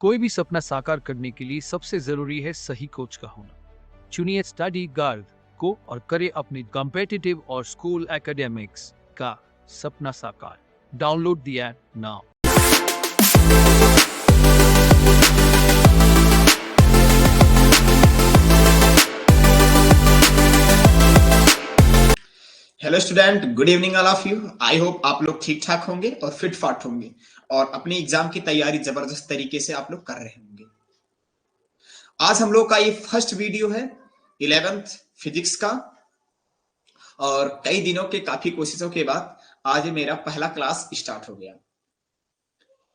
कोई भी सपना साकार करने के लिए सबसे जरूरी है सही कोच का होना। चुनिए स्टडी गार्ड को और करें अपने कॉम्पिटिटिव और स्कूल एकेडमिक्स का सपना साकार। Download the app now. Hello student, good evening all of you. I hope आप लोग ठीक ठाक होंगे और फिट फाट होंगे और अपने एग्जाम की तैयारी जबरदस्त तरीके से आप लोग कर रहे होंगे। आज हम लोग का ये फर्स्ट वीडियो है 11th फिजिक्स का और कई दिनों के काफी कोशिशों के बाद आज मेरा पहला क्लास स्टार्ट हो गया।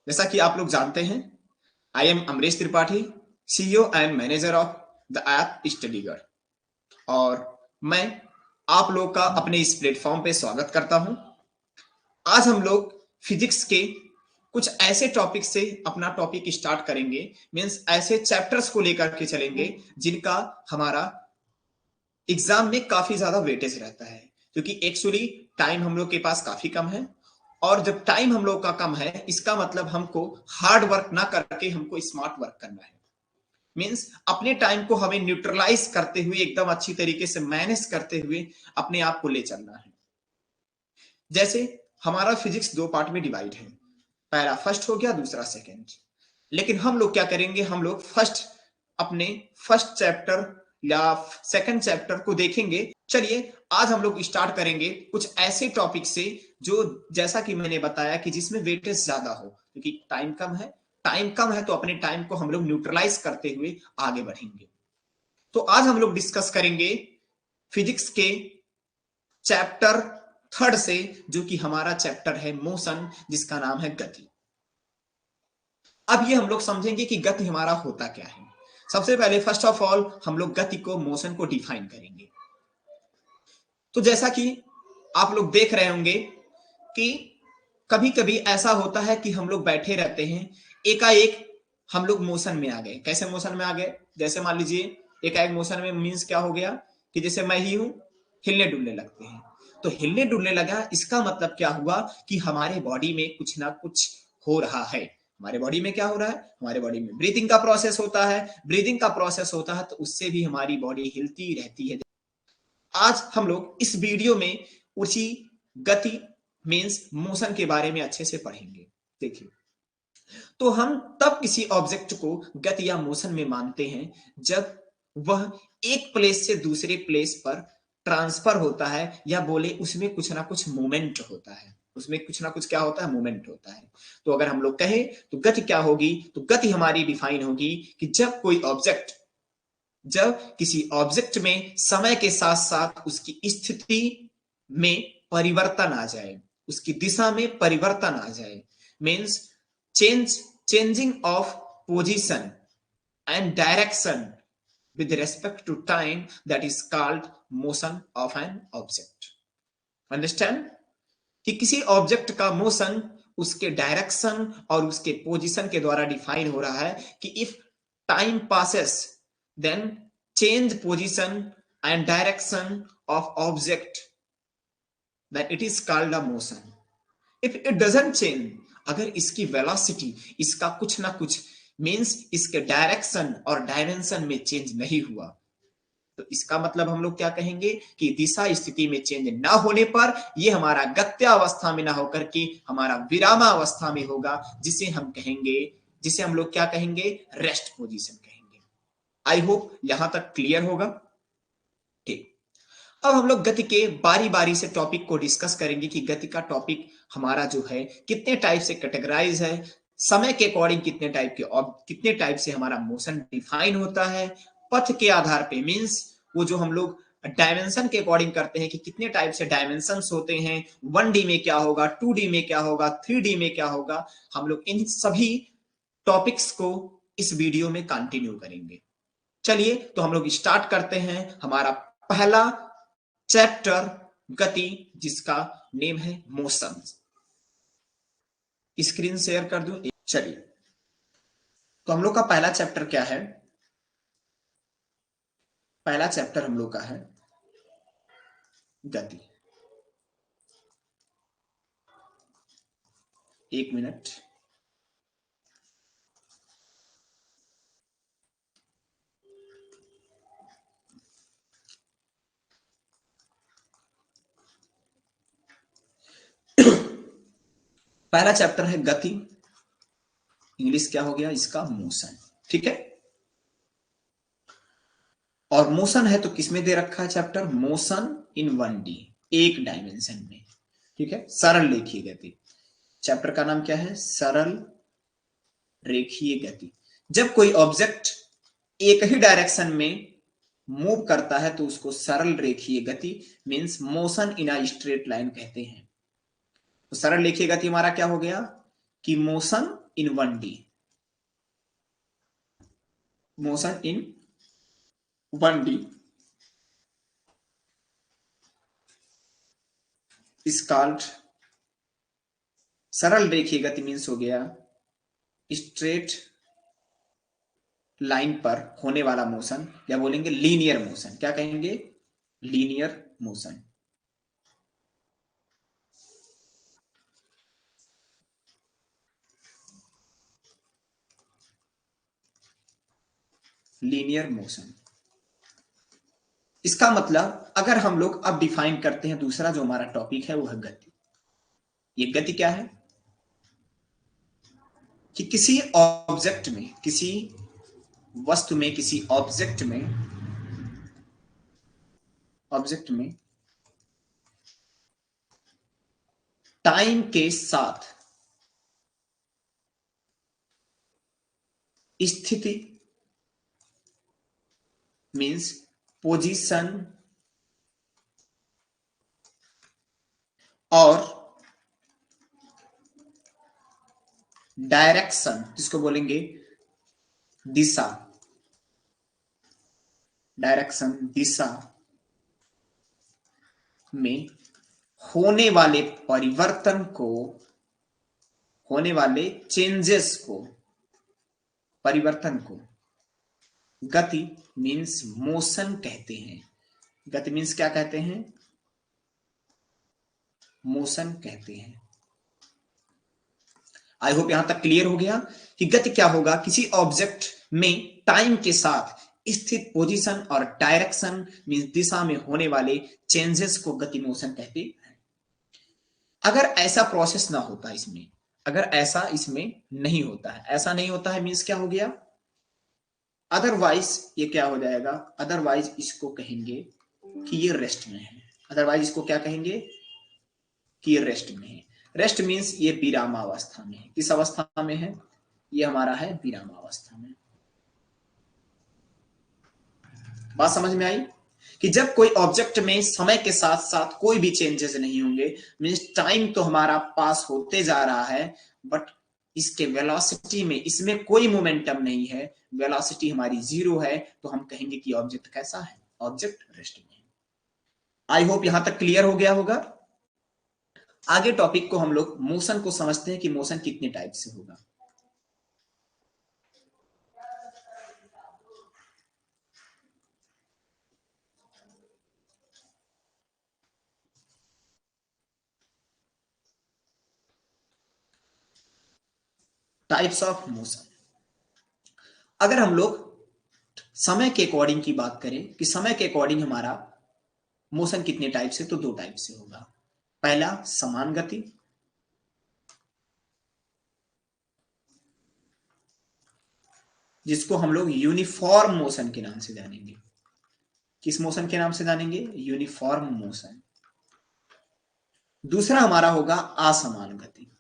जैसा कि आप लोग जानते हैं, I am Amrish Tripathi, CEO and manager of the app study guard और मैं आप लोग का अपने इस प्लेटफॉर्म पे स्वागत करता हूं। आज हम लोग फिजिक्स के कुछ ऐसे टॉपिक से अपना टॉपिक स्टार्ट करेंगे, मींस ऐसे चैप्टर्स को लेकर के चलेंगे जिनका हमारा एग्जाम में काफी ज्यादा वेटेज रहता है, क्योंकि एक्चुअली टाइम हम लोग के पास काफी कम है। और जब टाइम हम लोग का कम है, इसका मतलब हमको हार्ड वर्क ना करके हमको स्मार्ट वर्क करना है। मींस अपने टाइम को हमें न्यूट्रलाइज करते हुए, एकदम अच्छी तरीके से मैनेज करते हुए अपने आप को ले चलना है। जैसे हमारा फिजिक्स दो पार्ट में डिवाइड है, पहला फर्स्ट हो गया, दूसरा सेकंड। लेकिन हम लोग क्या करेंगे, हम लोग अपने फर्स्ट चैप्टर या सेकंड चैप्टर को देखेंगे। चलिए आज हम लोग स्टार्ट करेंगे कुछ ऐसे टॉपिक से जो, जैसा कि मैंने बताया, कि जिसमें वेटेज ज्यादा हो, क्योंकि टाइम कम है। टाइम कम है तो अपने टाइम को हम लोग न्यूट्रलाइज करते हुए आगे बढ़ेंगे। तो आज हम लोग डिस्कस करेंगे फिजिक्स के चैप्टर थर्ड से, जो कि हमारा चैप्टर है मोशन, जिसका नाम है गति। अब ये हम लोग समझेंगे कि गति हमारा होता क्या है। सबसे पहले फर्स्ट ऑफ ऑल हम लोग गति को, मोशन को डिफाइन करेंगे। तो जैसा कि आप लोग देख रहे होंगे कि कभी कभी ऐसा होता है कि हम लोग बैठे रहते हैं, एकाएक हम लोग मोशन में आ गए। कैसे मोशन में आ गए? जैसे मान लीजिए एकाएक मोशन में मीन्स क्या हो गया कि जैसे मैं ही हूं, हिलने डुलने लगते हैं। तो हिलने डुलने लगा, इसका मतलब क्या हुआ कि हमारे बॉडी में कुछ ना कुछ हो रहा है। हमारे बॉडी में क्या हो रहा है? हमारे बॉडी में ब्रीथिंग का प्रोसेस होता है। ब्रीथिंग का प्रोसेस होता है तो उससे भी हमारी बॉडी हिलती रहती है। आज हम लोग इस वीडियो में उसी गति मीन्स मोशन के बारे में अच्छे से पढ़ेंगे। देखिए, तो हम तब किसी ऑब्जेक्ट को गति या मोशन में मानते हैं जब वह एक प्लेस से दूसरे प्लेस पर ट्रांसफर होता है, या बोले उसमें कुछ ना कुछ मूवमेंट होता है। उसमें कुछ ना कुछ क्या होता है? मूवमेंट होता है। तो अगर हम लोग कहें तो गति क्या होगी, तो गति हमारी डिफाइन होगी कि जब किसी ऑब्जेक्ट में समय के साथ साथ उसकी स्थिति में परिवर्तन आ जाए, उसकी दिशा में परिवर्तन आ जाए, means changing of position and direction with respect to time, that is called motion of an object. Understand? कि किसी ऑब्जेक्ट का मोशन उसके डायरेक्शन और उसके पोजीशन के द्वारा डिफाइन हो रहा है कि if time passes then change position and direction of object, that it is called a motion. If it doesn't change, अगर इसकी वेलोसिटी, इसका कुछ ना कुछ मीन्स इसके डायरेक्शन और डायमेंशन में चेंज नहीं हुआ, तो इसका मतलब हम लोग क्या कहेंगे कि दिशा स्थिति में चेंज ना होने पर यह हमारा गत्यावस्था में ना होकर के हमारा विरामावस्था में होगा, जिसे हम लोग क्या कहेंगे? रेस्ट पोजीशन कहेंगे। आई होप यहां तक क्लियर होगा। ठीक, अब हम लोग गति के बारी बारी से टॉपिक को डिस्कस करेंगे कि गति का टॉपिक हमारा जो है कितने टाइप से कैटेगराइज है, समय के अकॉर्डिंग कितने टाइप से हमारा मोशन डिफाइन होता है, पथ के आधार पे, मींस वो जो हम लोग डायमेंशन के अकॉर्डिंग करते हैं कि कितने टाइप से डायमेंशंस होते हैं, 1D में क्या होगा, 2D में क्या होगा, 3D में क्या होगा। हम लोग इन सभी टॉपिक्स को इस वीडियो में कंटिन्यू करेंगे। चलिए तो हम लोग स्टार्ट करते हैं हमारा पहला चैप्टर गति, जिसका नेम है मोशन। स्क्रीन शेयर कर दूं। चलिए, तो हम लोग का पहला चैप्टर क्या है? पहला चैप्टर हम लोग का है गति। एक मिनट। पहला चैप्टर है गति, इंग्लिश क्या हो गया इसका, मोशन। ठीक है, और मोशन है तो किसमें दे रखा है चैप्टर, मोशन इन 1D, एक डायमेंशन में। ठीक है, सरल रेखीय गति, चैप्टर का नाम क्या है, सरल रेखीय गति। जब कोई ऑब्जेक्ट एक ही डायरेक्शन में मूव करता है तो उसको सरल रेखीय गति means motion in a straight line कहते हैं। तो सरल रेखीय गति हमारा क्या हो गया कि motion in 1D, motion in 1D is called, सरल रेखीय गति मींस हो गया स्ट्रेट लाइन पर होने वाला मोशन, या बोलेंगे लीनियर मोशन। क्या कहेंगे, लीनियर मोशन। लीनियर मोशन, इसका मतलब अगर हम लोग अब डिफाइन करते हैं, दूसरा जो हमारा टॉपिक है वो है गति। ये गति क्या है कि किसी ऑब्जेक्ट में, किसी वस्तु में, किसी ऑब्जेक्ट में टाइम के साथ स्थिति मींस पोजीशन और डायरेक्शन, जिसको बोलेंगे दिशा, डायरेक्शन दिशा में होने वाले परिवर्तन को, होने वाले चेंजेस को, परिवर्तन को गति मींस मोशन कहते हैं। गति मींस क्या कहते हैं, मोशन कहते हैं। आई होप यहां तक क्लियर हो गया कि गति क्या होगा, किसी ऑब्जेक्ट में टाइम के साथ स्थित पोजीशन और डायरेक्शन मींस दिशा में होने वाले चेंजेस को गति मोशन कहते हैं। अगर ऐसा प्रोसेस ना होता इसमें, अगर ऐसा इसमें नहीं होता है, ऐसा नहीं होता है मींस क्या हो गया, अदरवाइज ये क्या हो जाएगा, अदरवाइज इसको कहेंगे कि ये रेस्ट में है। अदरवाइज इसको क्या कहेंगे कि ये रेस्ट में है। रेस्ट मींस ये विरामावस्था में है। किस अवस्था में है, ये हमारा है विरामावस्था में। बात समझ में आई कि जब कोई ऑब्जेक्ट में समय के साथ साथ कोई भी चेंजेस नहीं होंगे, मींस टाइम तो हमारा पास होते जा रहा है, बट इसके वेलोसिटी में, इसमें कोई मोमेंटम नहीं है, वेलोसिटी हमारी 0 है, तो हम कहेंगे कि ऑब्जेक्ट कैसा है, ऑब्जेक्ट रेस्ट में है। आई होप यहां तक क्लियर हो गया होगा। आगे टॉपिक को हम लोग मोशन को समझते हैं कि मोशन कितने टाइप से होगा। टाइप्स ऑफ मोशन, अगर हम लोग समय के अकॉर्डिंग की बात करें कि समय के अकॉर्डिंग हमारा मोशन कितने टाइप से, तो 2 टाइप से होगा। पहला समान गति, जिसको हम लोग यूनिफॉर्म मोशन के नाम से जानेंगे। किस मोशन के नाम से जानेंगे, यूनिफॉर्म मोशन। दूसरा हमारा होगा असमान गति,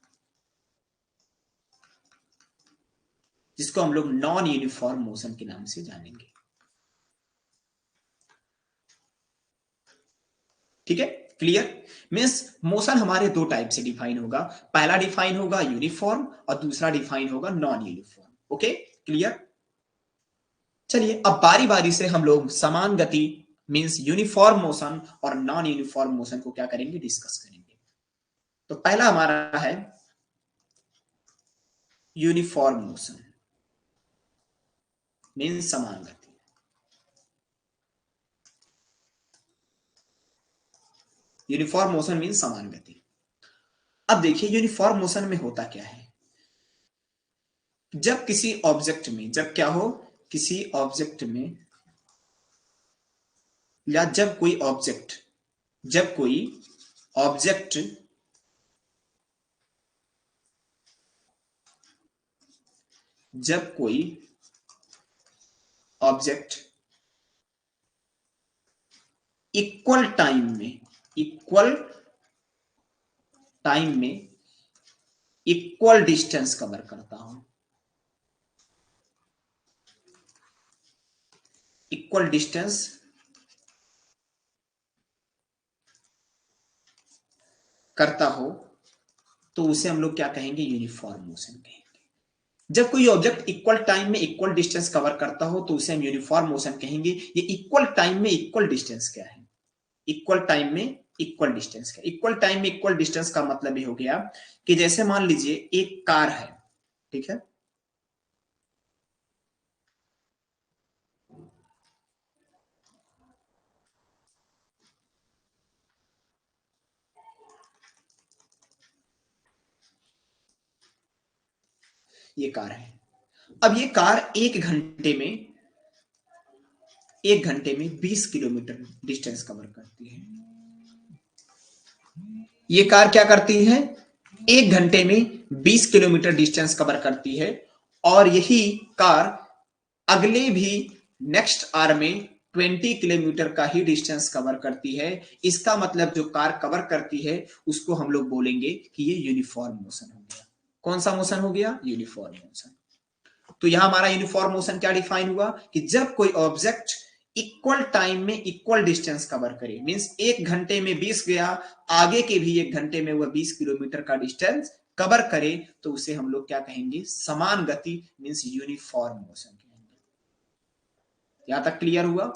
जिसको हम लोग नॉन यूनिफॉर्म मोशन के नाम से जानेंगे। ठीक है, क्लियर। मींस मोशन हमारे 2 टाइप से डिफाइन होगा। पहला डिफाइन होगा यूनिफॉर्म और दूसरा डिफाइन होगा नॉन यूनिफॉर्म। Okay, clear. चलिए अब बारी बारी से हम लोग समान गति मींस यूनिफॉर्म मोशन और नॉन यूनिफॉर्म मोशन को क्या करेंगे, डिस्कस करेंगे। तो पहला हमारा है यूनिफॉर्म मोशन मींस समान गति। यूनिफॉर्म मोशन मींस समान गति। अब देखिए यूनिफॉर्म मोशन में होता क्या है, जब किसी ऑब्जेक्ट में, जब क्या हो, किसी ऑब्जेक्ट में, या जब कोई ऑब्जेक्ट, जब कोई ऑब्जेक्ट जब कोई ऑब्जेक्ट इक्वल टाइम में इक्वल डिस्टेंस कवर करता हो, इक्वल डिस्टेंस करता हो, तो उसे हम लोग क्या कहेंगे? यूनिफॉर्म मोशन कहेंगे। जब कोई ऑब्जेक्ट इक्वल टाइम में इक्वल डिस्टेंस कवर करता हो तो उसे हम यूनिफॉर्म मोशन कहेंगे। ये इक्वल टाइम में इक्वल डिस्टेंस क्या है? इक्वल टाइम में इक्वल डिस्टेंस क्या? इक्वल टाइम में इक्वल डिस्टेंस का मतलब ये हो गया कि जैसे मान लीजिए एक कार है, ठीक है, ये कार है। अब ये कार एक घंटे में 20 किलोमीटर डिस्टेंस कवर करती है। ये कार क्या करती है? एक घंटे में 20 किलोमीटर डिस्टेंस कवर करती है, और यही कार अगले भी नेक्स्ट आवर में 20 किलोमीटर का ही डिस्टेंस कवर करती है। इसका मतलब जो कार कवर करती है उसको हम लोग बोलेंगे कि ये यूनिफॉर्म मोशन हो गया। कौन सा मोशन हो गया? Uniform motion. तो यहां हमारा यूनिफॉर्म मोशन क्या डिफाइन हुआ कि जब कोई ऑब्जेक्ट इक्वल टाइम में इक्वल डिस्टेंस कवर करे, मींस एक घंटे में 20 गया, आगे के भी एक घंटे में वह 20 किलोमीटर का डिस्टेंस कवर करे, तो उसे हम लोग क्या कहेंगे? समान गति, मींस यूनिफॉर्म मोशन कहेंगे। यहां तक क्लियर हुआ?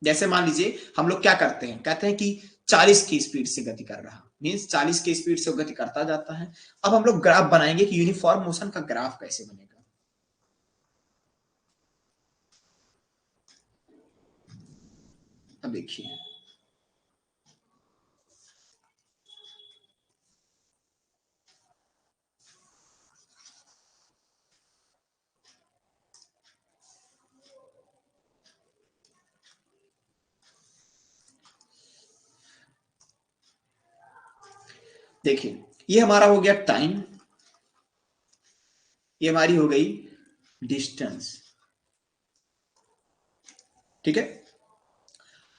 जैसे मान लीजिए हम लोग क्या करते हैं, कहते हैं कि 40 की स्पीड से गति कर रहा, मींस 40 की स्पीड से गति करता जाता है। अब हम लोग ग्राफ बनाएंगे कि यूनिफॉर्म मोशन का ग्राफ कैसे बनेगा। अब देखिए, देखिए ये हमारा हो गया टाइम, ये हमारी हो गई डिस्टेंस, ठीक है।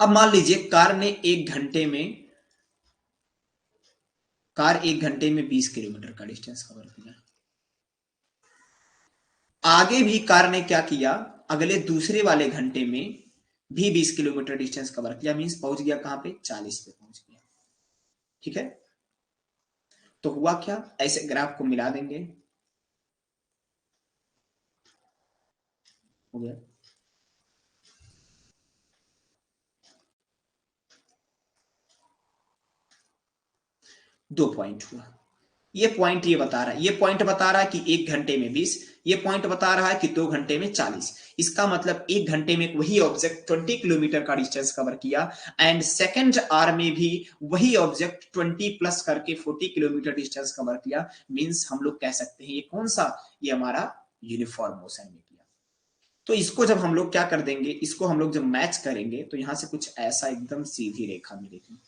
अब मान लीजिए कार एक घंटे में 20 किलोमीटर का डिस्टेंस कवर किया। आगे भी कार ने क्या किया? अगले दूसरे वाले घंटे में भी 20 किलोमीटर डिस्टेंस कवर किया, मींस पहुंच गया कहां पे? 40 पे पहुंच गया, ठीक है। तो हुआ क्या? ऐसे ग्राफ को मिला देंगे, हो गया। दो पॉइंट हुआ। ये पॉइंट बता रहा है कि एक घंटे में 20, ये पॉइंट बता रहा है कि 2 घंटे में 40। इसका मतलब एक घंटे में वही ऑब्जेक्ट 20 किलोमीटर का डिस्टेंस कवर किया, एंड सेकेंड आवर में भी वही ऑब्जेक्ट 20 प्लस करके 40 किलोमीटर डिस्टेंस कवर किया। मींस हम लोग कह सकते हैं ये कौन सा? ये हमारा यूनिफॉर्म मोशन में किया। तो इसको जब हम लोग क्या कर देंगे, इसको हम लोग जब मैच करेंगे तो यहां से कुछ ऐसा एकदम सीधी रेखा मिलेगी।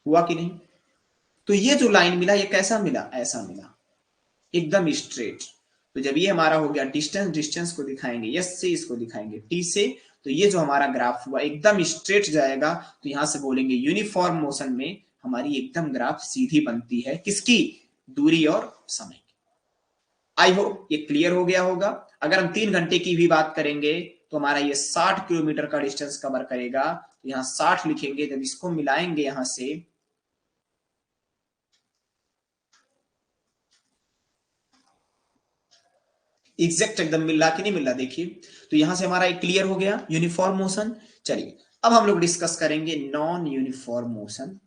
हुआ कि नहीं? तो ये जो लाइन मिला, ये कैसा मिला? ऐसा मिला, एकदम स्ट्रेट। तो जब ये हमारा हो गया डिस्टेंस को दिखाएंगे एस से, इसको दिखाएंगे टी से, तो ये जो हमारा ग्राफ हुआ एकदम स्ट्रेट जाएगा। तो यहां से बोलेंगे यूनिफॉर्म मोशन में हमारी एकदम ग्राफ सीधी बनती है। किसकी? दूरी और समय की। आई होप ये क्लियर हो गया होगा। अगर हम 3 घंटे की भी बात करेंगे तो हमारा ये 60 किलोमीटर का डिस्टेंस कवर करेगा। तो यहाँ 60 लिखेंगे, जब इसको मिलाएंगे यहां से, एग्जैक्ट एकदम मिल रहा कि नहीं मिल रहा, देखिए। तो यहां से हमारा एक क्लियर हो गया यूनिफॉर्म मोशन। चलिए अब हम लोग डिस्कस करेंगे नॉन यूनिफॉर्म मोशन।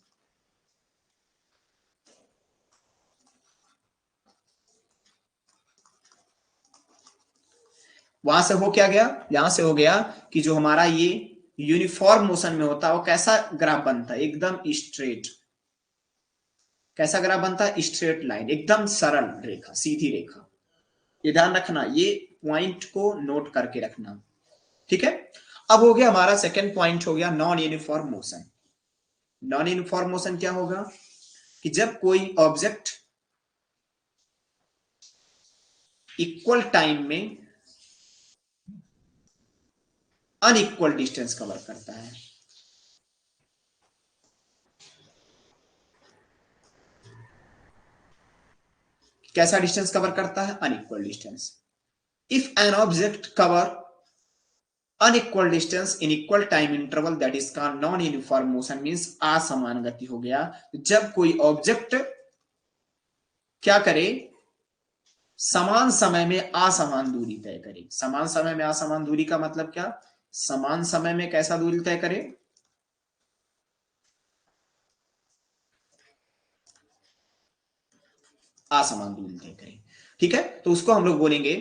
वहां से हो क्या गया? यहां से हो गया कि जो हमारा ये यूनिफॉर्म मोशन में होता है वो कैसा ग्राफ बनता है? एकदम स्ट्रेट। कैसा ग्राफ बनता है? स्ट्रेट लाइन, एकदम सरल रेखा, सीधी रेखा। ये ध्यान रखना, ये पॉइंट को नोट करके रखना, ठीक है। अब हो गया हमारा सेकेंड पॉइंट, हो गया non uniform motion. Non uniform motion क्या होगा? कि जब कोई ऑब्जेक्ट इक्वल टाइम में अनइक्वल डिस्टेंस कवर करता है। कैसा डिस्टेंस कवर करता है? Unequal distance. If an object cover unequal distance in equal time interval that is का नॉन यूनिफॉर्म मोशन मींस असमान गति हो गया। जब कोई ऑब्जेक्ट क्या करे? समान समय में असमान दूरी तय करे। समान समय में असमान दूरी का मतलब क्या? समान समय में कैसा दूरी तय करे? असमान दूरी तय करे। ठीक है, तो उसको हम लोग बोलेंगे,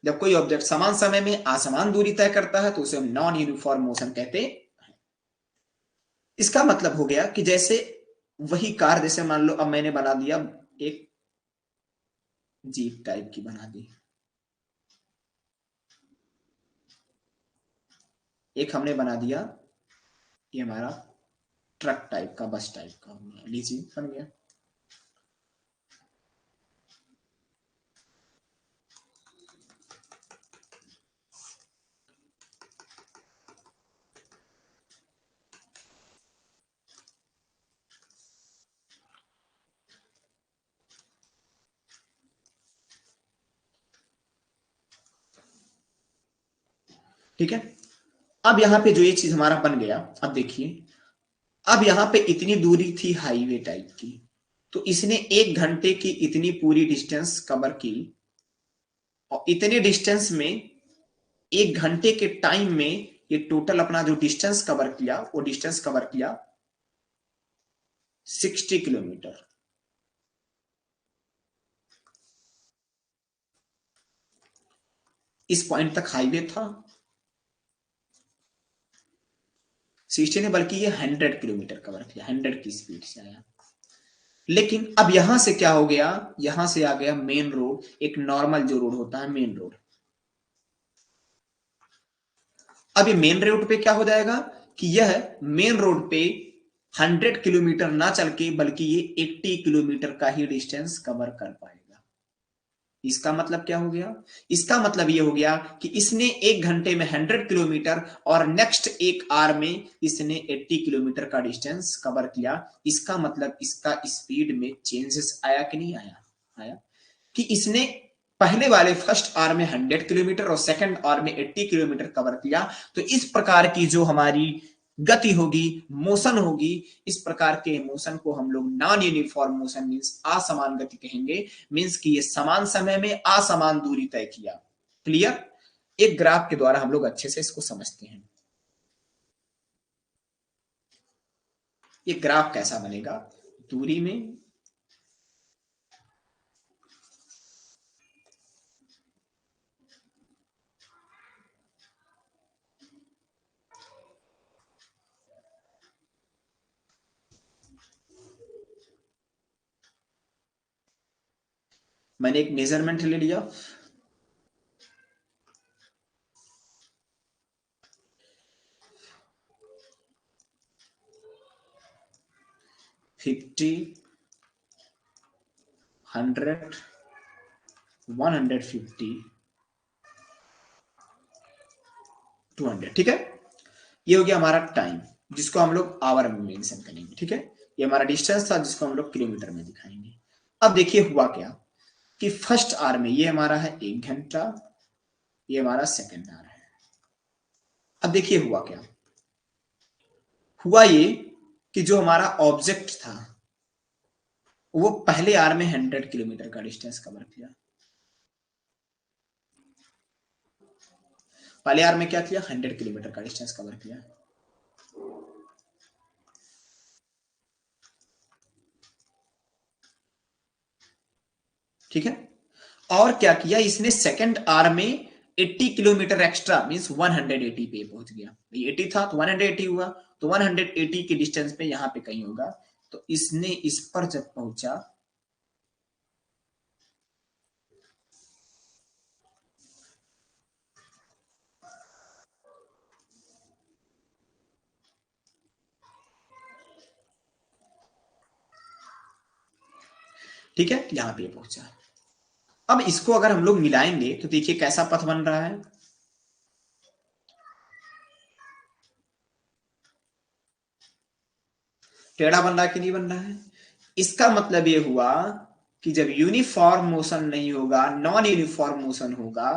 जब कोई ऑब्जेक्ट समान समय में असमान दूरी तय करता है तो उसे हम नॉन यूनिफॉर्म मोशन कहते हैं। इसका मतलब हो गया कि जैसे वही कार, जैसे मान लो अब मैंने बना दिया एक जीप टाइप की बना दी, एक हमने बना दिया ये हमारा ट्रक टाइप का, बस टाइप का हो गया, लीजिए बन गया। ठीक है, अब यहां पे जो ये चीज हमारा बन गया, अब देखिए, अब यहां पे इतनी दूरी थी हाईवे टाइप की, तो इसने 1 घंटे की इतनी पूरी डिस्टेंस कवर की, और इतने डिस्टेंस में 1 घंटे के टाइम में ये टोटल अपना जो डिस्टेंस कवर किया, वो डिस्टेंस कवर किया 60 किलोमीटर। इस पॉइंट तक हाईवे था 60 ने, बल्कि ये 100 किलोमीटर कवर किया, 100 की स्पीड से आया। लेकिन अब यहां से क्या हो गया? यहां से आ गया मेन रोड, एक नॉर्मल जो रोड होता है मेन रोड। अब ये मेन रोड पे क्या हो जाएगा कि यह मेन रोड पे 100 किलोमीटर ना चल के बल्कि ये 80 किलोमीटर का ही डिस्टेंस कवर कर पाएगा। इसका मतलब क्या हो गया? इसका मतलब ये हो गया कि इसने 1 घंटे में 100 किलोमीटर और नेक्स्ट 1 आवर में इसने 80 किलोमीटर का डिस्टेंस कवर किया। इसका मतलब इसका स्पीड में चेंजेस आया कि नहीं आया? आया कि इसने पहले वाले फर्स्ट आवर में 100 किलोमीटर और सेकंड आवर में 80 किलोमीटर कवर किया। तो इस प्रकार की जो हमारी गति होगी, मोशन होगी, इस प्रकार के मोशन को हम लोग नॉन यूनिफॉर्म मोशन मींस असमान गति कहेंगे। मींस कि ये समान समय में असमान दूरी तय किया। क्लियर? एक ग्राफ के द्वारा हम लोग अच्छे से इसको समझते हैं। ये ग्राफ कैसा बनेगा? दूरी में मैंने एक मेजरमेंट ले लिया, 50, 100, 150, 200। ठीक है, ये हो गया हमारा टाइम, जिसको हम लोग आवर में मेंशन करेंगे। ठीक है, ये हमारा डिस्टेंस था जिसको हम लोग किलोमीटर में दिखाएंगे। अब देखिए हुआ क्या कि फर्स्ट आवर में ये हमारा है 1 घंटा, ये हमारा सेकेंड आवर है। अब देखिए हुआ क्या, हुआ ये कि जो हमारा ऑब्जेक्ट था वो पहले आवर में 100 किलोमीटर का डिस्टेंस कवर किया। पहले आवर में क्या किया? 100 किलोमीटर का डिस्टेंस कवर किया। ठीक है, और क्या किया इसने? सेकंड आवर में 80 किलोमीटर एक्स्ट्रा मींस 180 पे पहुंच गया। 80 था तो 180 हुआ, तो 180 के डिस्टेंस पे यहां पे कहीं होगा। तो इसने इस पर जब पहुंचा, ठीक है, यहां पे पहुंचा। अब इसको अगर हम लोग मिलाएंगे तो देखिए कैसा पथ बन रहा है, टेढ़ा बन रहा है कि नहीं बन रहा है। इसका मतलब ये हुआ कि जब यूनिफॉर्म मोशन नहीं होगा, नॉन यूनिफॉर्म मोशन होगा,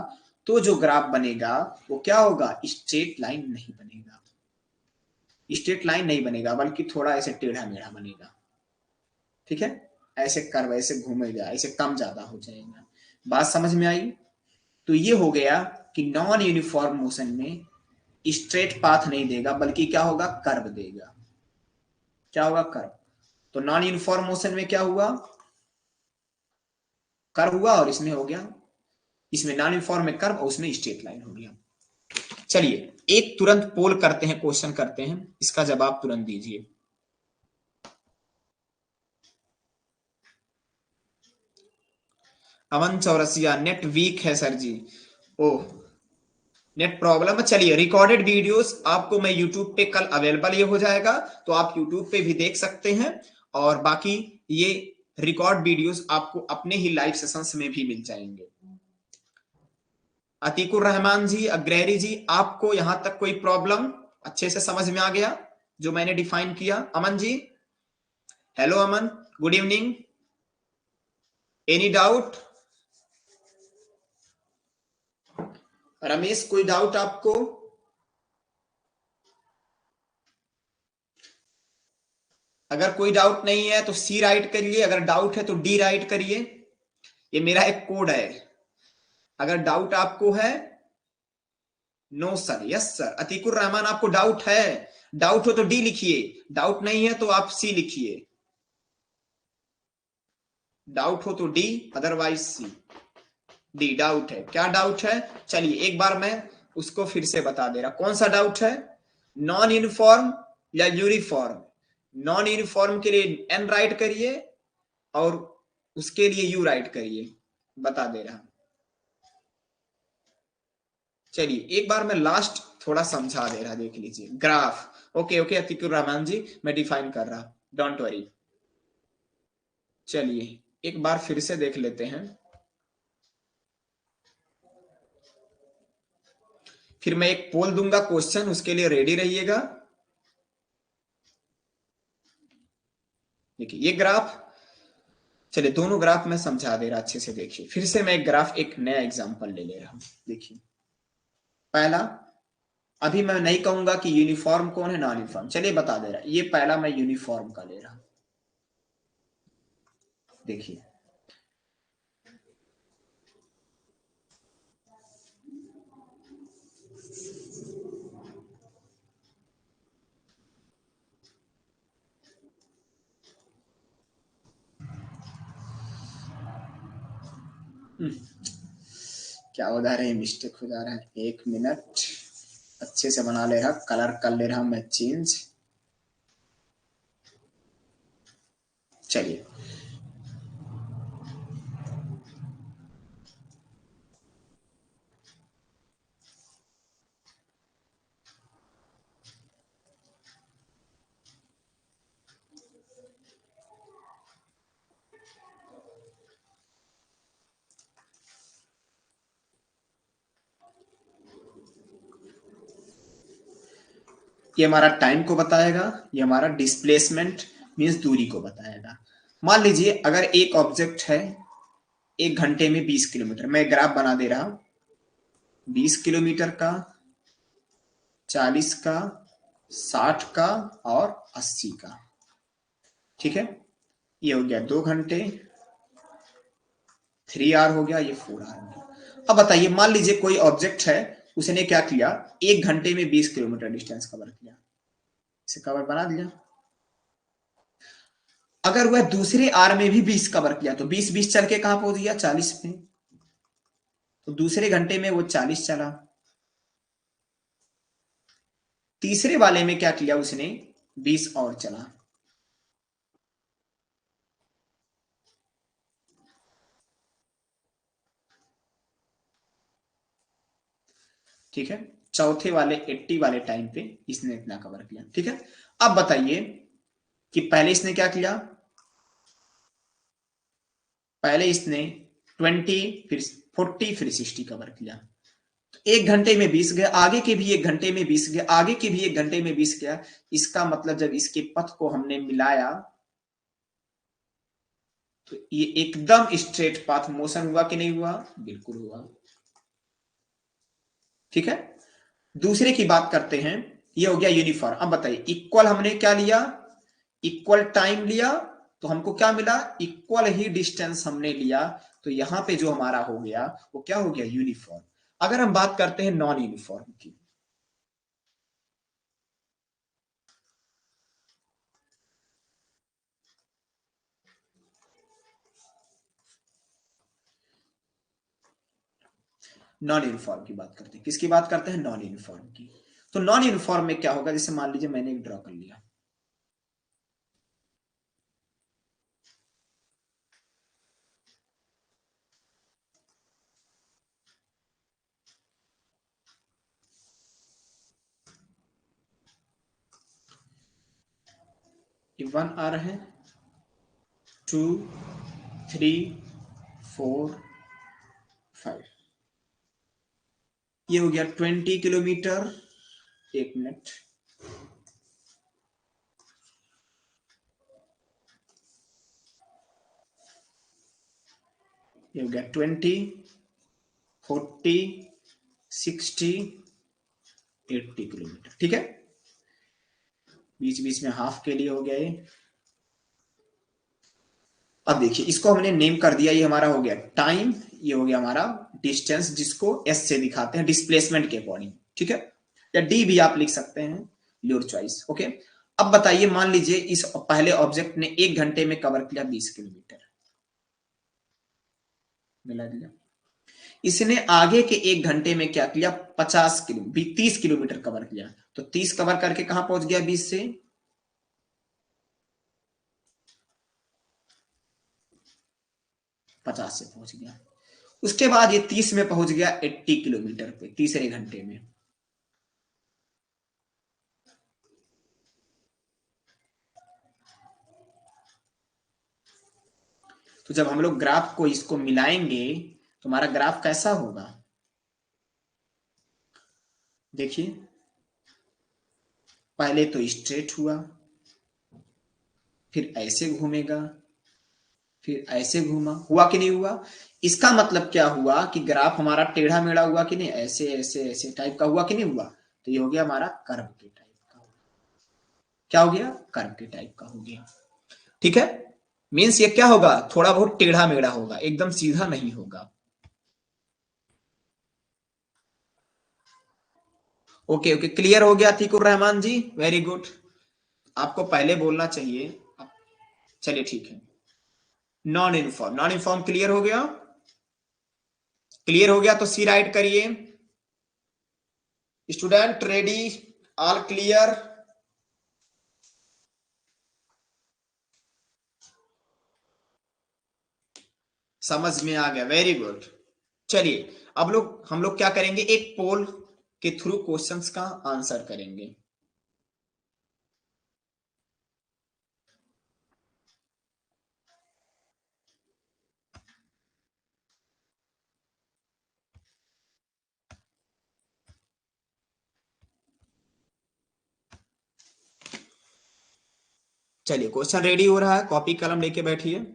तो जो ग्राफ बनेगा वो क्या होगा, स्ट्रेट लाइन नहीं बनेगा, स्ट्रेट लाइन नहीं बनेगा, बल्कि थोड़ा ऐसे टेढ़ा मेढ़ा बनेगा। ठीक है, ऐसे कर्व ऐसे घूमेगा, ऐसे कम ज्यादा हो जाएगा। बात समझ में आई। तो ये हो गया कि नॉन यूनिफॉर्म मोशन में स्ट्रेट पाथ नहीं देगा, बल्कि क्या होगा, कर्व देगा। क्या होगा, कर्व। तो नॉन यूनिफॉर्म मोशन में क्या हुआ, कर्व हुआ, और इसमें हो गया, इसमें नॉन यूनिफॉर्म में कर्व और उसमें स्ट्रेट लाइन हो गया। चलिए एक तुरंत पोल करते हैं, क्वेश्चन करते हैं, इसका जवाब तुरंत दीजिए। अमन चौरसिया, नेट वीक है सर जी। ओह, नेट प्रॉब्लम है। चलिए रिकॉर्डेड वीडियोस आपको मैं यूट्यूब पे कल अवेलेबल ये हो जाएगा, तो आप यूट्यूब पे भी देख सकते हैं, और बाकी ये रिकॉर्ड वीडियोस आपको अपने ही लाइव सेशंस में भी मिल जाएंगे। अतीकुर रहमान जी, अग्रहरी जी, आपको यहां तक कोई प्रॉब्लम अच्छे से समझ में आ गया जो मैंने डिफाइन किया? Aman ji, hello Aman, good evening, any doubt? Ramesh, कोई डाउट आपको? अगर कोई डाउट नहीं है तो सी राइट करिए, अगर डाउट है तो डी राइट करिए। ये मेरा एक कोड है, अगर डाउट आपको है, no sir, yes sir. Atiqur Rahman, आपको डाउट है? डाउट हो तो डी लिखिए, डाउट नहीं है तो आप सी लिखिए। डाउट हो तो डी, अदरवाइज सी। डी डाउट है, क्या डाउट है? चलिए एक बार मैं उसको फिर से बता दे रहा, कौन सा डाउट है, नॉन यूनिफॉर्म या यूनिफॉर्म? नॉन यूनिफॉर्म के लिए एन राइट करिए और उसके लिए यू राइट करिए, बता दे रहा। चलिए एक बार मैं लास्ट थोड़ा समझा दे रहा, देख लीजिए graph. Okay okay Atikur Rahman ji, मैं डिफाइन कर रहा, डोंट वरी। चलिए एक बार फिर से देख लेते हैं, फिर मैं एक पोल दूंगा क्वेश्चन, उसके लिए रेडी रहिएगा। देखिए ये ग्राफ, चलिए दोनों ग्राफ मैं समझा दे रहा अच्छे से, देखिए फिर से मैं एक ग्राफ, एक नया एग्जांपल ले रहा हूं। देखिए पहला, अभी मैं नहीं कहूंगा कि यूनिफॉर्म कौन है नॉन यूनिफॉर्म, चलिए बता दे रहा, ये पहला मैं यूनिफॉर्म का ले रहा हूं। देखिए क्या हो जा रहा है, मिस्टेक हो जा रहा है, एक मिनट, अच्छे से बना ले रहा, कलर कर ले रहा हूं मैं चेंज। चलिए ये हमारा टाइम को बताएगा, ये हमारा डिस्प्लेसमेंट मीन्स दूरी को बताएगा। मान लीजिए अगर एक ऑब्जेक्ट है 1 घंटे में 20 किलोमीटर, मैं ग्राफ बना दे रहा, 20 किलोमीटर का, 40 का, 60 का और 80 का। ठीक है, ये हो गया 2 घंटे, 3 आवर हो गया, ये 4 आवर हो गया। अब बताइए, मान लीजिए कोई ऑब्जेक्ट है, उसने क्या किया, 1 घंटे में 20 किलोमीटर डिस्टेंस कवर किया, इसे कवर बना दिया। अगर वह दूसरे आर में भी 20 कवर किया, तो 20-20 चल के कहां पहुंच गया, 40 में, तो दूसरे घंटे में वो 40 चला। तीसरे वाले में क्या किया उसने, 20 और चला। ठीक है, चौथे वाले 80 वाले टाइम पे इसने इतना कवर किया। ठीक है, अब बताइए कि पहले इसने क्या किया, पहले इसने 20, फिर 40, फिर 60 कवर किया। तो 1 घंटे में 20 गया, आगे के भी 1 घंटे में 20 गया, आगे के भी 1 घंटे में 20 गया। इसका मतलब जब इसके पथ को हमने मिलाया तो ये एकदम स्ट्रेट पाथ मोशन हुआ कि नहीं हुआ? बिल्कुल हुआ। ठीक है, दूसरे की बात करते हैं। ये हो गया यूनिफॉर्म। अब बताइए, इक्वल हमने क्या लिया? इक्वल टाइम लिया, तो हमको क्या मिला? इक्वल ही डिस्टेंस हमने लिया, तो यहां पे जो हमारा हो गया वो क्या हो गया? यूनिफॉर्म। अगर हम बात करते हैं नॉन यूनिफॉर्म की, नॉन यूनिफॉर्म की बात करते हैं, किसकी बात करते हैं? नॉन यूनिफॉर्म की। तो नॉन यूनिफॉर्म में क्या होगा? जैसे मान लीजिए मैंने एक ड्रॉ कर लिया, ये 1 आ रहे हैं, 2, 3, 4, 5, ये हो गया 20 किलोमीटर। 1 मिनट, ये हो गया 20, 40, 60, 80 किलोमीटर। ठीक है, बीच बीच में हाफ के लिए हो गया ये। अब देखिए, इसको हमने नेम कर दिया, ये हमारा हो गया टाइम, ये हो गया हमारा डिस्टेंस, जिसको एस से दिखाते हैं डिस्प्लेसमेंट के अकॉर्डिंग। ठीक है, या डी भी आप लिख सकते हैं, योर चॉइस। ओके, अब बताइए, मान लीजिए इस पहले ऑब्जेक्ट ने 1 घंटे में कवर किया 20 किलोमीटर, मिला दिया। इसने आगे के 1 घंटे में क्या किया? 30 किलोमीटर कवर किया। तो 30 कवर करके कहां पहुंच गया? 20 से 50 से पहुंच गया। उसके बाद ये 30 में पहुंच गया 80 किलोमीटर पे तीसरे घंटे में। तो जब हम लोग ग्राफ को इसको मिलाएंगे तो हमारा ग्राफ कैसा होगा? देखिए, पहले तो स्ट्रेट हुआ, फिर ऐसे घूमेगा, फिर ऐसे घूमा, हुआ कि नहीं हुआ? इसका मतलब क्या हुआ कि ग्राफ हमारा टेढ़ा मेढ़ा हुआ कि नहीं? ऐसे ऐसे ऐसे टाइप का हुआ कि नहीं हुआ? तो ये हो गया हमारा कर्व के टाइप का। क्या हो गया? कर्व के टाइप का हो गया। ठीक है, मीन्स ये क्या होगा? थोड़ा बहुत टेढ़ा मेढ़ा होगा, एकदम सीधा नहीं होगा। ओके ओके, क्लियर हो गया अतीकुर रहमान जी, वेरी गुड। आपको पहले बोलना चाहिए। चलिए ठीक है, non uniform, non uniform clear हो गया? क्लियर हो गया तो सी राइट करिए। Student ready? All clear? समझ में आ गया, वेरी गुड। चलिए, अब हम लोग क्या करेंगे? एक पोल के थ्रू क्वेश्चंस का आंसर करेंगे। चलिए, क्वेश्चन रेडी हो रहा है, कॉपी कलम लेके बैठिए।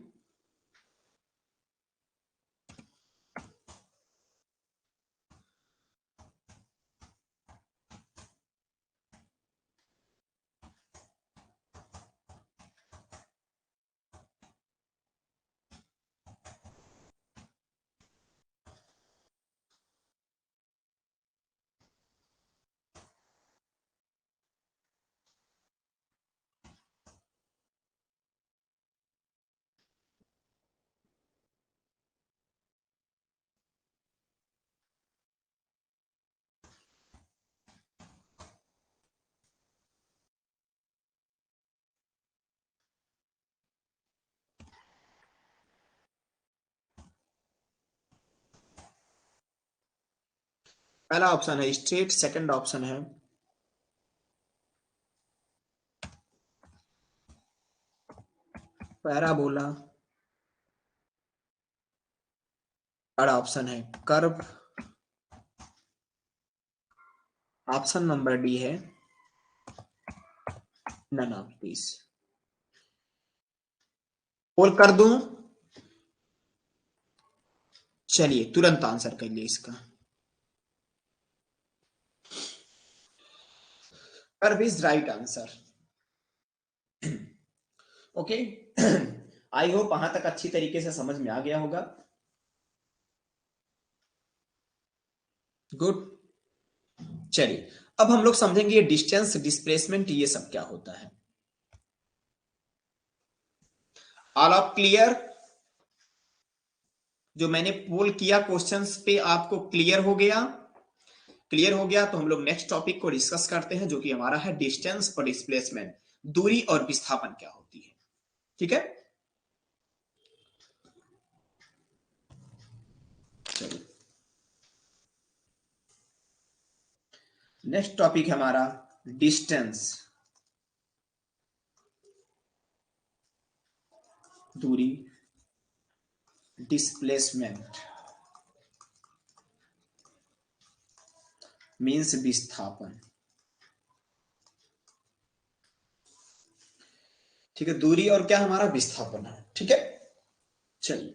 पहला ऑप्शन है स्ट्रेट, सेकंड ऑप्शन है पैराबोला, थर्ड ऑप्शन है कर्व, ऑप्शन नंबर डी है नन ऑफ दिस। पोल कर दूं? चलिए तुरंत आंसर कर लिए इसका। Curve is right answer. Okay, I hope वहां तक अच्छी तरीके से समझ में आ गया होगा। गुड। चलिए अब हम लोग समझेंगे डिस्टेंस, डिस्प्लेसमेंट, ये सब क्या होता है। All of clear? जो मैंने पोल किया क्वेश्चंस पे आपको क्लियर हो गया? क्लियर हो गया तो हम लोग नेक्स्ट टॉपिक को डिस्कस करते हैं, जो कि हमारा है डिस्टेंस और डिस्प्लेसमेंट, दूरी और विस्थापन क्या होती है। ठीक है, चलिए नेक्स्ट टॉपिक है हमारा डिस्टेंस, दूरी, डिस्प्लेसमेंट मीन्स विस्थापन। ठीक है, दूरी और क्या हमारा विस्थापन है। ठीक है, चलिए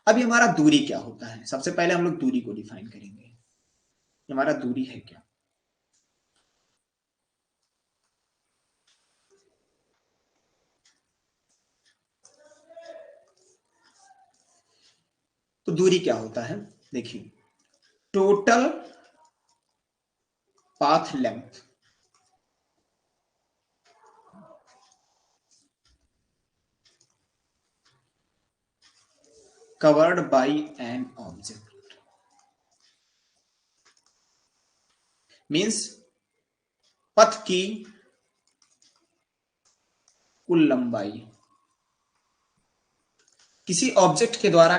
अभी हमारा दूरी क्या होता है, सबसे पहले हम लोग दूरी को डिफाइन करेंगे। हमारा दूरी है क्या? तो दूरी क्या होता है, देखिए total path length covered by an object means पथ की कुल लंबाई, किसी ऑब्जेक्ट के द्वारा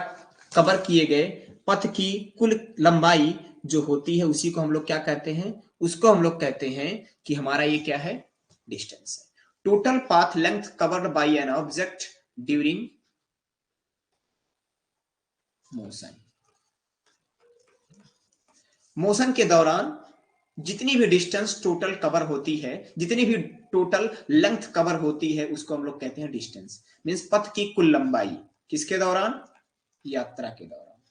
कवर किए गए पथ की कुल लंबाई जो होती है उसी को हम लोग क्या कहते हैं, उसको हम लोग कहते हैं कि हमारा ये क्या है, डिस्टेंस है। Total path length covered by an object during motion, motion के दौरान जितनी भी डिस्टेंस टोटल कवर होती है, जितनी भी टोटल लेंथ कवर होती है, उसको हम लोग कहते हैं डिस्टेंस। मींस पथ की कुल लंबाई, किसके दौरान, यात्रा के दौरान।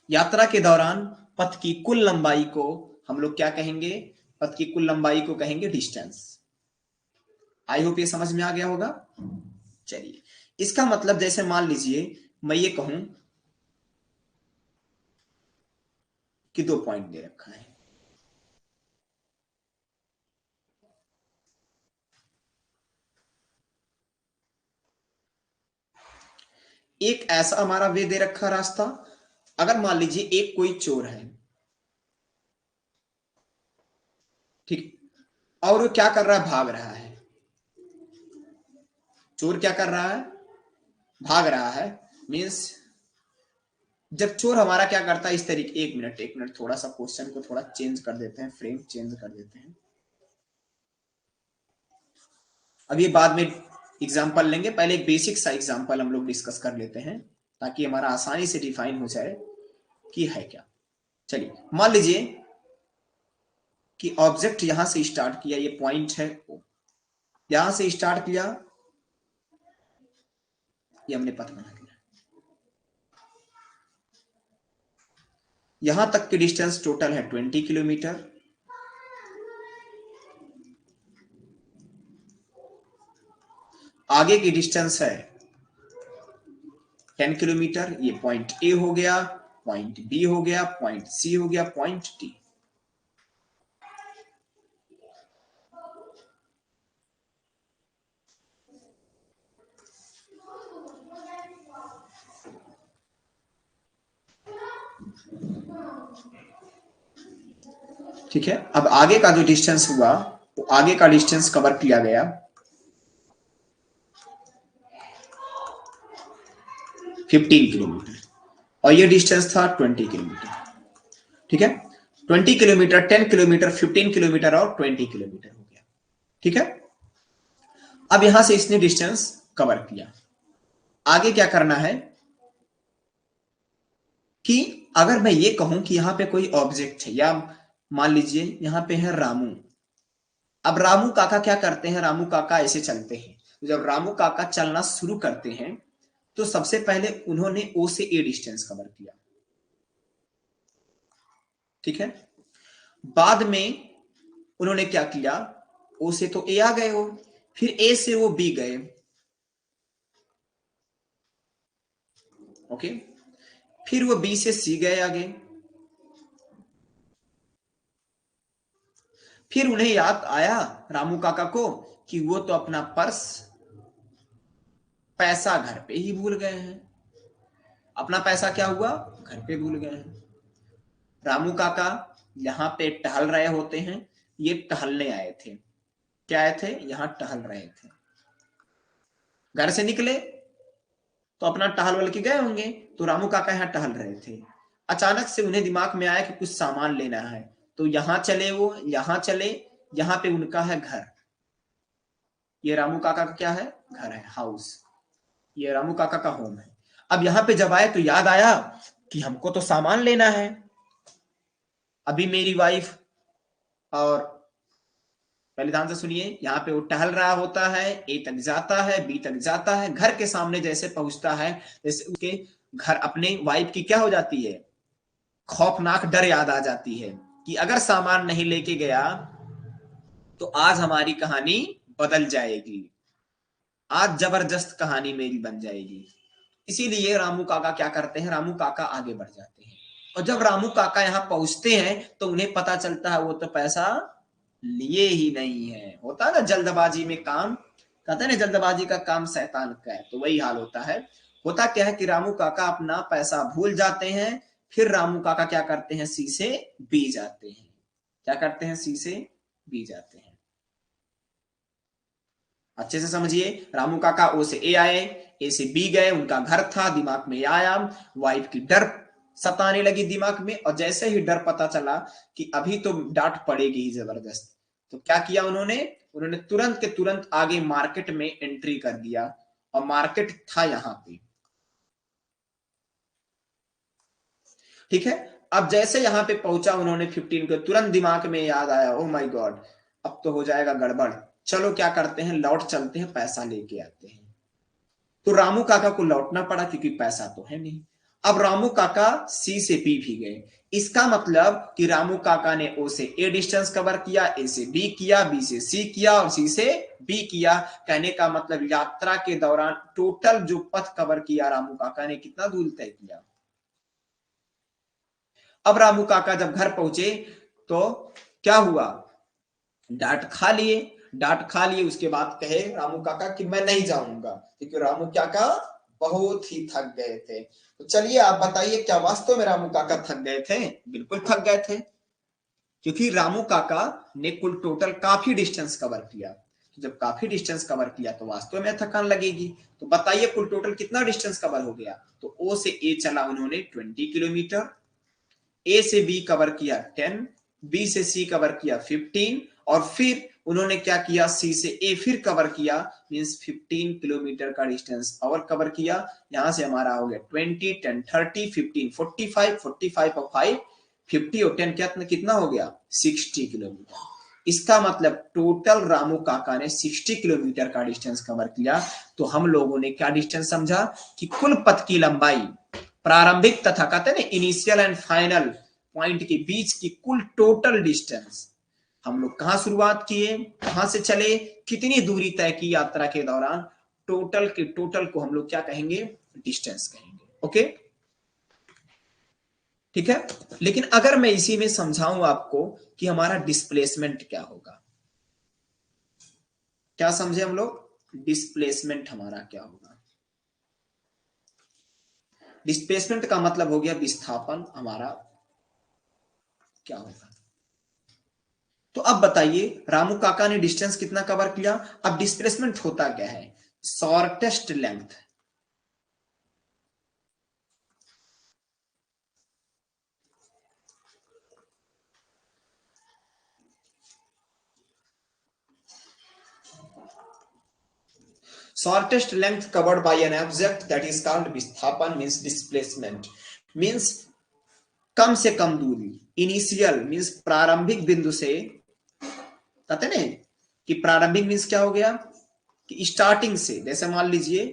यात्रा के दौरान पथ की कुल लंबाई को हम लोग क्या कहेंगे, पथ की कुल लंबाई को कहेंगे डिस्टेंस। आई होप ये समझ में आ गया होगा। चलिए इसका मतलब जैसे मान लीजिए मैं ये कहूं कि 2 पॉइंट दे रखा है, एक ऐसा हमारा वे दे रखा रास्ता। अगर मान लीजिए एक कोई चोर है, ठीक, और वो क्या कर रहा है, भाग रहा है। चोर क्या कर रहा है, भाग रहा है। मींस जब चोर हमारा क्या करता है इस तरीके, एक मिनट थोड़ा सा क्वेश्चन को थोड़ा चेंज कर देते हैं, फ्रेम चेंज कर देते हैं। अब ये बाद में एग्जांपल लेंगे, पहले एक बेसिक सा एग्जांपल हम लोग डिस्कस कर लेते हैं ताकि हमारा आसानी से डिफाइन हो जाए कि है क्या। चलिए मान लीजिए कि ऑब्जेक्ट यहां से स्टार्ट किया, ये पॉइंट है, यहां से स्टार्ट किया, ये हमने पथ बना दिया, यहां तक की डिस्टेंस टोटल है 20 किलोमीटर। आगे की डिस्टेंस है 10 किलोमीटर। ये पॉइंट ए हो गया, पॉइंट बी हो गया, पॉइंट सी हो गया, पॉइंट डी। ठीक है, अब आगे का जो डिस्टेंस हुआ, तो आगे का डिस्टेंस कवर किया गया 15 किलोमीटर और ये डिस्टेंस था 20 किलोमीटर। ठीक है, 20 किलोमीटर, 10 किलोमीटर, 15 किलोमीटर और 20 किलोमीटर हो गया। ठीक है, अब यहां से इसने डिस्टेंस कवर किया, आगे क्या करना है, कि अगर मैं ये कहूं कि यहाँ पे कोई ऑब्जेक्ट है, या मान लीजिए यहाँ पे है रामू। अब रामू काका क्या करते हैं, रामू काका ऐसे चलते हैं। जब रामू काका चलना शुरू करते हैं तो सबसे पहले उन्होंने ओ से ए डिस्टेंस कवर किया, ठीक है। बाद में उन्होंने क्या किया, ओ से तो ए आ गए वो, फिर ए से वो बी गए, ओके। फिर वो बी से सी गए आगे। फिर उन्हें याद आया रामू काका को कि वो तो अपना पर्स, पैसा घर पे ही भूल गए हैं। अपना पैसा क्या हुआ, घर पे भूल गए हैं। रामू काका यहाँ पे टहल रहे होते हैं, ये टहलने आए थे। क्या आए थे, यहाँ टहल रहे थे। घर से निकले तो अपना टहल वल के गए होंगे, तो रामू काका यहाँ टहल रहे थे। अचानक से उन्हें दिमाग में आया कि कुछ सामान लेना है, तो यहाँ चले, वो यहाँ चले। यहाँ पे उनका है घर, ये रामू काका का क्या है, घर है, हाउस। ये रामू काका का होम है। अब यहाँ पे जब आए तो याद आया कि हमको तो सामान लेना है। अभी मेरी वाइफ, और पहले ध्यान से सुनिए, यहाँ पे वो टहल रहा होता है, ए तक जाता है, बी तक जाता है, घर के सामने जैसे पहुंचता है, जैसे उसके घर अपने वाइफ की क्या हो जाती है, खौफनाक डर याद आ जाती है कि अगर सामान नहीं लेके गया तो आज हमारी कहानी बदल जाएगी, आज जबरदस्त कहानी मेरी बन जाएगी। इसीलिए रामू काका क्या करते हैं, रामू काका आगे बढ़ जाते हैं। और जब रामू काका यहाँ पहुंचते हैं तो उन्हें पता चलता है वो तो पैसा लिए ही नहीं है। होता है ना जल्दबाजी में काम, कहते हैं ना जल्दबाजी का काम शैतान का है, तो वही हाल होता है। होता क्या है कि रामू काका अपना पैसा भूल जाते हैं। फिर रामू काका क्या करते हैं, सी से बी जाते हैं। क्या करते हैं, सी से बी जाते हैं। अच्छे से समझिए, रामू काका ओ से ए आए, ए से बी गए, उनका घर था, दिमाग में आया, वाइफ की डर सताने लगी दिमाग में। और जैसे ही डर पता चला कि अभी तो डांट पड़ेगी ही जबरदस्त, तो क्या किया उन्होंने, उन्होंने तुरंत के तुरंत आगे मार्केट में एंट्री कर दिया। और मार्केट था यहाँ पे, ठीक है। अब जैसे यहाँ पे पहुंचा उन्होंने 15 को, तुरंत दिमाग में याद आया, ओ माय गॉड अब तो हो जाएगा गड़बड़। चलो क्या करते हैं, लौट चलते हैं, पैसा लेके आते हैं। तो रामू काका को लौटना पड़ा क्योंकि पैसा तो है नहीं। अब रामू काका सी से बी भी गए। इसका मतलब कि रामू काका ने ओ से ए डिस्टेंस कवर किया, ए से बी किया, बी से सी किया और सी से बी किया। कहने का मतलब यात्रा के दौरान टोटल जो पथ कवर किया रामू काका ने, कितना दूर तय किया। अब रामू काका जब घर पहुंचे तो क्या हुआ, डांट खा लिए। डांट खा लिए, उसके बाद कहे रामू काका कि मैं नहीं जाऊंगा, क्योंकि रामू काका बहुत ही थक गए थे। तो चलिए आप बताइए, क्या वास्तव में रामू काका थक गए थे, बिल्कुल थक गए थे, क्योंकि रामू काका ने कुल टोटल काफी डिस्टेंस कवर किया। तो जब काफी डिस्टेंस कवर किया तो वास्तव में थकान लगेगी। तो बताइए कुल टोटल कितना डिस्टेंस कवर हो गया। तो ओ से ए चला उन्होंने 20 किलोमीटर, ए से बी कवर किया 10, बी से सी कवर किया 15, और फिर उन्होंने क्या किया, सी से ए फिर कवर किया, मींस 15 किलोमीटर का डिस्टेंस और कवर किया। यहां से हमारा हो गया 20, 10, 30, 15, 45, 45 और 5, 50 और 10 कितना हो गया, 60 किलोमीटर। इसका मतलब टोटल रामू काका ने 60 किलोमीटर का डिस्टेंस कवर किया। तो हम लोगों ने क्या डिस्टेंस समझा कि कुल पथ की लंबाई, प्रारंभिक तथा कहते हैं ना इनिशियल एंड फाइनल पॉइंट के बीच की कुल टोटल डिस्टेंस, हम लोग कहां शुरुआत किए, कहां से चले, कितनी दूरी तय की यात्रा के दौरान, टोटल के टोटल को हम लोग क्या कहेंगे, डिस्टेंस कहेंगे। ओके, ठीक है। लेकिन अगर मैं इसी में समझाऊं आपको कि हमारा डिस्प्लेसमेंट क्या होगा, क्या समझे हम लोग, डिस्प्लेसमेंट हमारा क्या होगा। डिस्प्लेसमेंट का मतलब हो गया विस्थापन हमारा क्या होगा। तो अब बताइए रामू काका ने डिस्टेंस कितना कवर किया। अब डिस्प्लेसमेंट होता क्या है, shortest length. shortest length covered by an object, that is called विस्थापन, means displacement, means कम से कम दूरी, इनिशियल मीन्स प्रारंभिक बिंदु से, कहते ना कि प्रारंभिक मीन्स क्या हो गया कि स्टार्टिंग से, जैसे मान लीजिए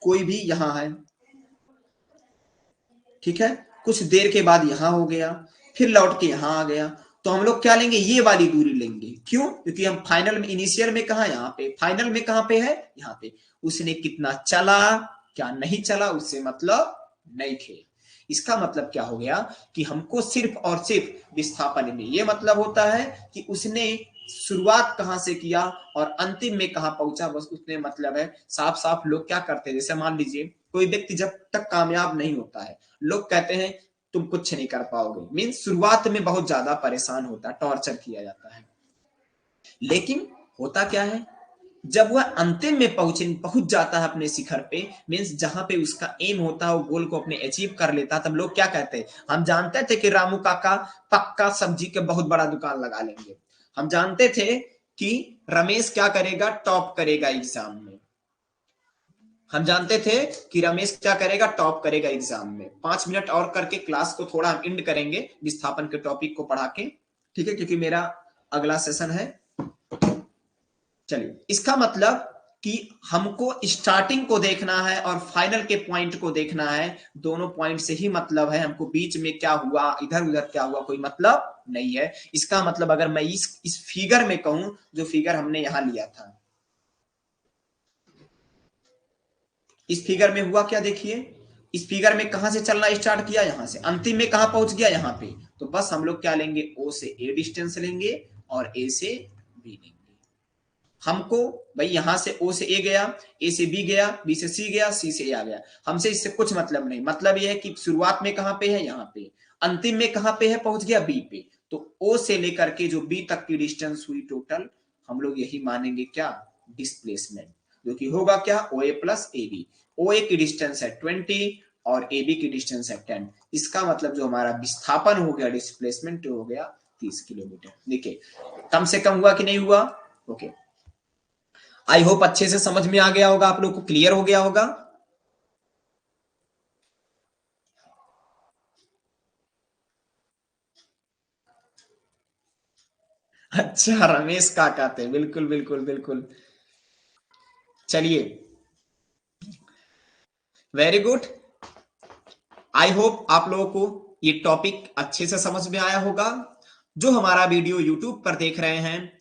कोई भी यहां है, ठीक है, कुछ देर के बाद यहां हो गया, फिर लौट के यहां आ गया, तो हम लोग क्या लेंगे, ये वाली दूरी लेंगे। क्यों? क्योंकि हम फाइनल में, इनिशियल में कहा यहाँ पे, फाइनल में कहां पे है, यहाँ पे। उसने कितना चला, क्या नहीं चला, उससे मतलब नहीं थे। इसका मतलब क्या हो गया कि हमको सिर्फ और सिर्फ विस्थापन में ये मतलब होता है कि उसने शुरुआत कहां से किया और अंतिम में कहां पहुंचा, बस उतने मतलब है। साफ साफ लोग क्या करते हैं, जैसे मान लीजिए कोई व्यक्ति जब तक कामयाब नहीं होता है, लोग कहते हैं तुम कुछ नहीं कर पाओगे, मीन्स शुरुआत में बहुत ज्यादा परेशान होता है, टॉर्चर किया जाता है। लेकिन होता क्या है, जब वह अंतिम में पहुंच जाता है अपने शिखर पे, मीन्स जहां पे उसका एम होता है, वो गोल को अपने अचीव कर लेता है, तब लोग क्या कहते हैं, हम जानते थे कि रामू काका पक्का सब्जी के बहुत बड़ा दुकान लगा लेंगे, हम जानते थे कि रमेश क्या करेगा, टॉप करेगा एग्जाम में, हम जानते थे कि रमेश क्या करेगा, टॉप करेगा एग्जाम में। 5 मिनट और करके क्लास को थोड़ा हम एंड करेंगे विस्थापन के टॉपिक को पढ़ा के, ठीक है, क्योंकि मेरा अगला सेशन है। चलिए, इसका मतलब कि हमको स्टार्टिंग को देखना है और फाइनल के पॉइंट को देखना है, दोनों पॉइंट से ही मतलब है, हमको बीच में क्या हुआ, इधर उधर क्या हुआ, कोई मतलब नहीं है। इसका मतलब अगर मैं इस फिगर में कहूं, जो फिगर हमने यहां लिया था, इस फिगर में हुआ क्या, देखिए इस फिगर में कहां से चलना स्टार्ट किया, यहां से, अंतिम में कहां पहुंच गया, यहां पे। तो बस हम लोग क्या लेंगे, ओ से ए डिस्टेंस लेंगे और ए से बी लेंगे। हमको भाई यहां से ओ से ए गया, ए से बी गया, बी से सी गया, सी से ए आ गया, हमसे इससे कुछ मतलब नहीं। मतलब यह है कि शुरुआत में कहां पे है, यहां पे, अंतिम में कहां पे है, पहुंच गया बी पे। तो ओ से लेकर के जो बी तक की डिस्टेंस हुई टोटल, हम लोग यही मानेंगे क्या, डिस्प्लेसमेंट, जो कि होगा क्या, ओ ए प्लस ए बी। ओ ए की डिस्टेंस है 20 और ए बी की डिस्टेंस है 10। इसका मतलब जो हमारा विस्थापन हो गया, डिस्प्लेसमेंट हो गया 30 किलोमीटर। देखिए कम से कम हुआ कि नहीं हुआ, ओके। आई होप अच्छे से समझ में आ गया होगा, आप लोग को क्लियर हो गया होगा। अच्छा, रमेश काका थे, बिल्कुल बिल्कुल बिल्कुल। चलिए, वेरी गुड। आई होप आप लोगों को ये टॉपिक अच्छे से समझ में आया होगा। जो हमारा वीडियो यूट्यूब पर देख रहे हैं,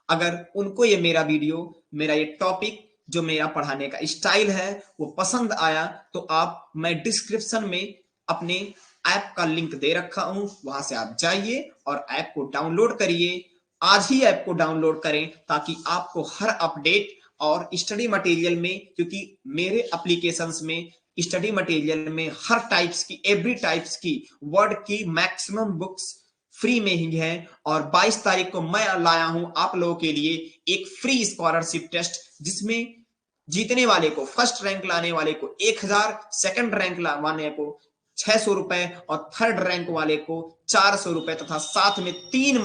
अगर उनको ये मेरा वीडियो, मेरा ये टॉपिक, जो मेरा पढ़ाने का स्टाइल है वो पसंद आया, तो आप, मैं डिस्क्रिप्शन में अपने ऐप का लिंक दे रखा हूं, वहां से आप जाइए और ऐप को डाउनलोड करिए। आज ही ऐप को डाउनलोड करें ताकि आपको हर अपडेट और स्टडी मटेरियल में, क्योंकि मेरे एप्लीकेशंस में स्टडी मटेरियल में हर टाइप्स की, एवरी टाइप्स की वर्ड की मैक्सिमम बुक्स फ्री में ही है। और 22 तारीख को मैं लाया हूं आप लोगों के लिए एक फ्री स्कॉलरशिप टेस्ट, जिसमें जीतने वाले को, फर्स्ट रैंक लाने वाले को 1000, सेकंड रैंक लाने को 600 रुपए और थर्ड रैंक वाले को 400 रुपए, तथा साथ में 3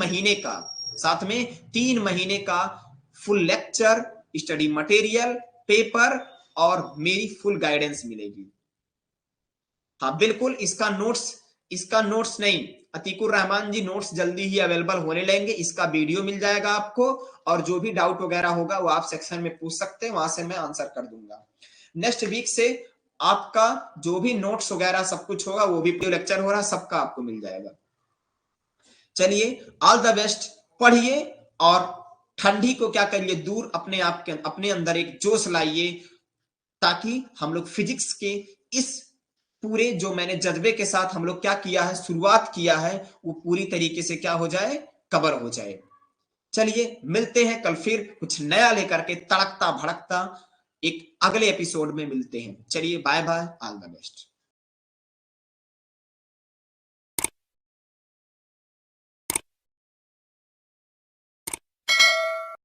महीने का full lecture, study material, paper और मेरी फुल गाइडेंस मिलेगी। हाँ बिल्कुल, इसका नोट्स नहीं, अतीकुर रहमान जी नोट्स जल्दी ही अवेलेबल होने लगेंगे, इसका वीडियो मिल जाएगा आपको, और जो भी डाउट वगैरह होगा वो आप सेक्शन में पूछ सकते हैं, वहां से मैं आंसर कर दूंगा। नेक्स्ट वीक से आपका जो भी नोट्स वगैरह सब कुछ होगा, वो भी लेक्चर हो रहा है, सबका आपको मिल जाएगा। चलिए, ऑल द बेस्ट, पढ़िए और ठंडी को क्या करिए, दूर अपने आप के, अपने अंदर एक जोश लाइए, ताकि हम लोग फिजिक्स के इस पूरे, जो मैंने जज्बे के साथ हम लोग क्या किया है, शुरुआत किया है, वो पूरी तरीके से क्या हो जाए, कवर हो जाए। चलिए, मिलते हैं कल फिर कुछ नया लेकर के, तड़कता भड़कता एक अगले एपिसोड में मिलते हैं। चलिए, bye bye, all the best.